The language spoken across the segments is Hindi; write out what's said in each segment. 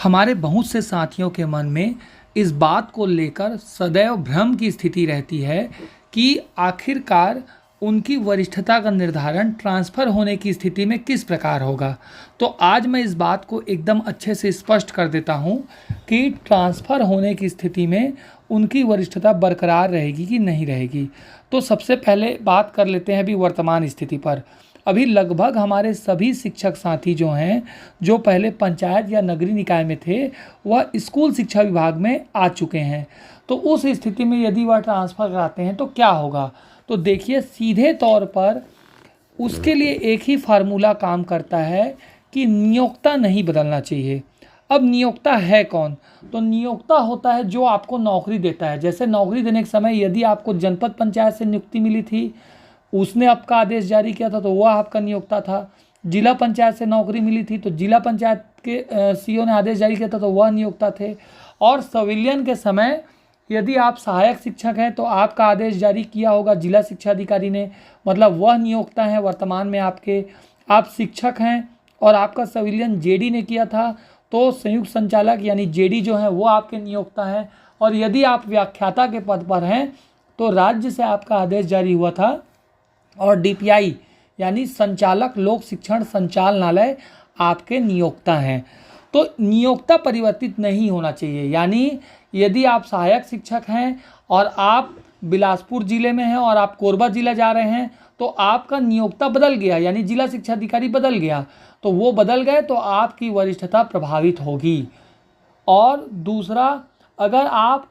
हमारे बहुत से साथियों के मन में इस बात को लेकर सदैव भ्रम की स्थिति रहती है कि आखिरकार उनकी वरिष्ठता का निर्धारण ट्रांसफ़र होने की स्थिति में किस प्रकार होगा। तो आज मैं इस बात को एकदम अच्छे से स्पष्ट कर देता हूँ कि ट्रांसफ़र होने की स्थिति में उनकी वरिष्ठता बरकरार रहेगी कि नहीं रहेगी। तो सबसे पहले बात कर लेते हैं अभी वर्तमान स्थिति पर। अभी लगभग हमारे सभी शिक्षक साथी जो हैं, जो पहले पंचायत या नगरीय निकाय में थे, वह स्कूल शिक्षा विभाग में आ चुके हैं। तो उस स्थिति में यदि वह ट्रांसफ़र कराते हैं तो क्या होगा। तो देखिए, सीधे तौर पर उसके लिए एक ही फार्मूला काम करता है कि नियोक्ता नहीं बदलना चाहिए। अब नियोक्ता है कौन? तो नियोक्ता होता है जो आपको नौकरी देता है। जैसे नौकरी देने के समय यदि आपको जनपद पंचायत से नियुक्ति मिली थी, उसने आपका आदेश जारी किया था तो वह आपका नियोक्ता था। जिला पंचायत से नौकरी मिली थी तो जिला पंचायत के सीओ ने आदेश जारी किया था तो वह नियोक्ता थे। और संविलियन के समय यदि आप सहायक शिक्षक हैं तो आपका आदेश जारी किया होगा जिला शिक्षा अधिकारी ने, मतलब वह नियोक्ता हैं वर्तमान में आपके। आप शिक्षक हैं और आपका संविलियन जेडी ने किया था तो संयुक्त संचालक यानी जेडी जो है वो आपके नियोक्ता हैं। और यदि आप व्याख्याता के पद पर हैं तो राज्य से आपका आदेश जारी हुआ था और डीपीआई यानी संचालक लोक शिक्षण संचालनालय आपके नियोक्ता हैं। तो नियोक्ता परिवर्तित नहीं होना चाहिए। यानी यदि आप सहायक शिक्षक हैं और आप बिलासपुर जिले में हैं और आप कोरबा जिला जा रहे हैं तो आपका नियोक्ता बदल गया, यानी जिला शिक्षा अधिकारी बदल गया, तो वो बदल गए तो आपकी वरिष्ठता प्रभावित होगी। और दूसरा, अगर आप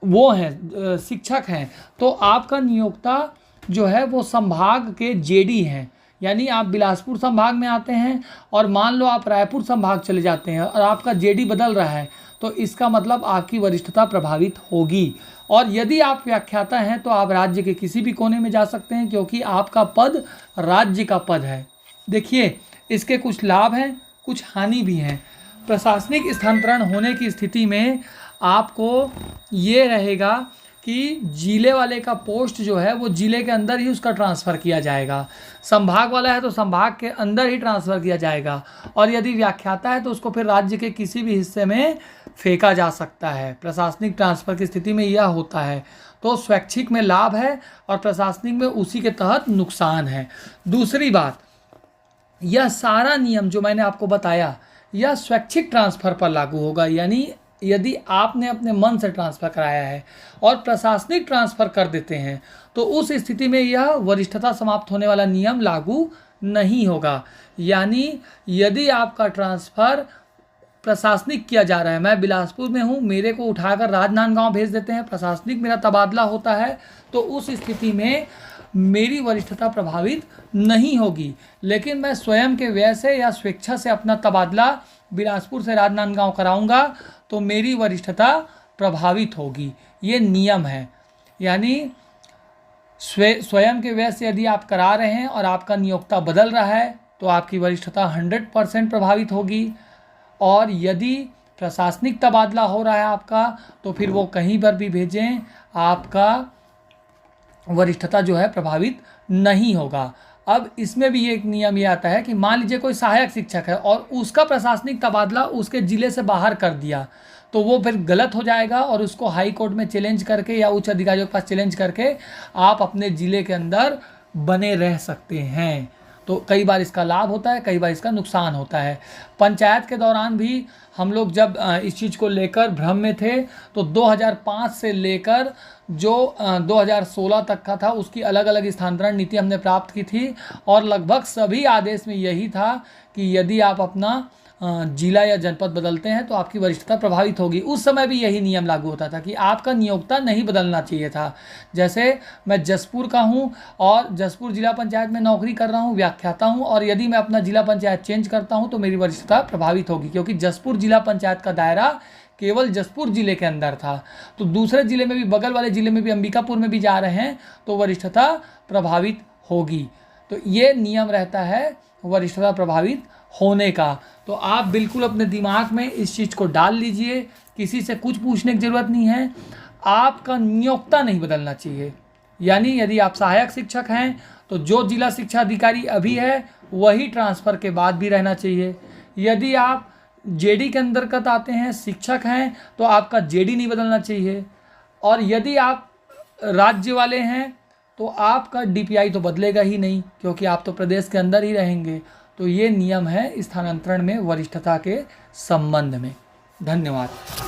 वो हैं शिक्षक हैं तो आपका नियोक्ता जो है वो संभाग के जेडी हैं। यानी आप बिलासपुर संभाग में आते हैं और मान लो आप रायपुर संभाग चले जाते हैं और आपका जेडी बदल रहा है तो इसका मतलब आपकी वरिष्ठता प्रभावित होगी। और यदि आप व्याख्याता हैं तो आप राज्य के किसी भी कोने में जा सकते हैं क्योंकि आपका पद राज्य का पद है। देखिए, इसके कुछ लाभ हैं, कुछ हानि भी हैं। प्रशासनिक स्थानांतरण होने की स्थिति में आपको ये रहेगा कि जिले वाले का पोस्ट जो है वो जिले के अंदर ही उसका ट्रांसफ़र किया जाएगा। संभाग वाला है तो संभाग के अंदर ही ट्रांसफ़र किया जाएगा। और यदि व्याख्याता है तो उसको फिर राज्य के किसी भी हिस्से में फेंका जा सकता है। प्रशासनिक ट्रांसफ़र की स्थिति में यह होता है। तो स्वैच्छिक में लाभ है और प्रशासनिक में उसी के तहत नुकसान है। दूसरी बात, यह सारा नियम जो मैंने आपको बताया यह स्वैच्छिक ट्रांसफ़र पर लागू होगा। यानी यदि आपने अपने मन से ट्रांसफ़र कराया है और प्रशासनिक ट्रांसफ़र कर देते हैं तो उस स्थिति में यह वरिष्ठता समाप्त होने वाला नियम लागू नहीं होगा। यानी यदि आपका ट्रांसफ़र प्रशासनिक किया जा रहा है, मैं बिलासपुर में हूँ, मेरे को उठाकर राजनांदगांव भेज देते हैं, प्रशासनिक मेरा तबादला होता है, तो उस स्थिति में मेरी वरिष्ठता प्रभावित नहीं होगी। लेकिन मैं स्वयं के व्यय से या स्वेच्छा से अपना तबादला बिलासपुर से राजनांदगांव कराऊंगा तो मेरी वरिष्ठता प्रभावित होगी। ये नियम है। यानी स्वयं के व्यय से यदि आप करा रहे हैं और आपका नियोक्ता बदल रहा है तो आपकी वरिष्ठता 100% प्रभावित होगी। और यदि प्रशासनिक तबादला हो रहा है आपका तो फिर वो कहीं पर भी भेजें, आपका वरिष्ठता जो है प्रभावित नहीं होगा। अब इसमें भी एक नियम ये आता है कि मान लीजिए कोई सहायक शिक्षक है और उसका प्रशासनिक तबादला उसके ज़िले से बाहर कर दिया तो वो फिर गलत हो जाएगा और उसको हाई कोर्ट में चैलेंज करके या उच्च अधिकारियों के पास चैलेंज करके आप अपने ज़िले के अंदर बने रह सकते हैं। तो कई बार इसका लाभ होता है, कई बार इसका नुकसान होता है। पंचायत के दौरान भी हम लोग जब इस चीज़ को लेकर भ्रम में थे तो 2005 से लेकर जो 2016 तक का था उसकी अलग अलग स्थानांतरण नीति हमने प्राप्त की थी और लगभग सभी आदेश में यही था कि यदि आप अपना जिला या जनपद बदलते हैं तो आपकी वरिष्ठता प्रभावित होगी। उस समय भी यही नियम लागू होता था कि आपका नियोक्ता नहीं बदलना चाहिए था। जैसे मैं जसपुर का हूं और जसपुर जिला पंचायत में नौकरी कर रहा हूं, व्याख्याता हूं, और यदि मैं अपना जिला पंचायत चेंज करता हूं तो मेरी वरिष्ठता प्रभावित होगी क्योंकि जसपुर जिला पंचायत का दायरा केवल जसपुर जिले के अंदर था। तो दूसरे जिले में भी, बगल वाले जिले में भी, अंबिकापुर में भी जा रहे हैं तो वरिष्ठता प्रभावित होगी। तो ये नियम रहता है वरिष्ठता प्रभावित होने का। तो आप बिल्कुल अपने दिमाग में इस चीज़ को डाल लीजिए, किसी से कुछ पूछने की ज़रूरत नहीं है। आपका नियोक्ता नहीं बदलना चाहिए। यानी यदि आप सहायक शिक्षक हैं तो जो जिला शिक्षा अधिकारी अभी है वही ट्रांसफ़र के बाद भी रहना चाहिए। यदि आप जेडी के अंतर्गत आते हैं, शिक्षक हैं, तो आपका जेडी नहीं बदलना चाहिए। और यदि आप राज्य वाले हैं तो आपका डीपीआई तो बदलेगा ही नहीं, क्योंकि आप तो प्रदेश के अंदर ही रहेंगे। तो ये नियम है स्थानांतरण में वरिष्ठता के संबंध में। धन्यवाद।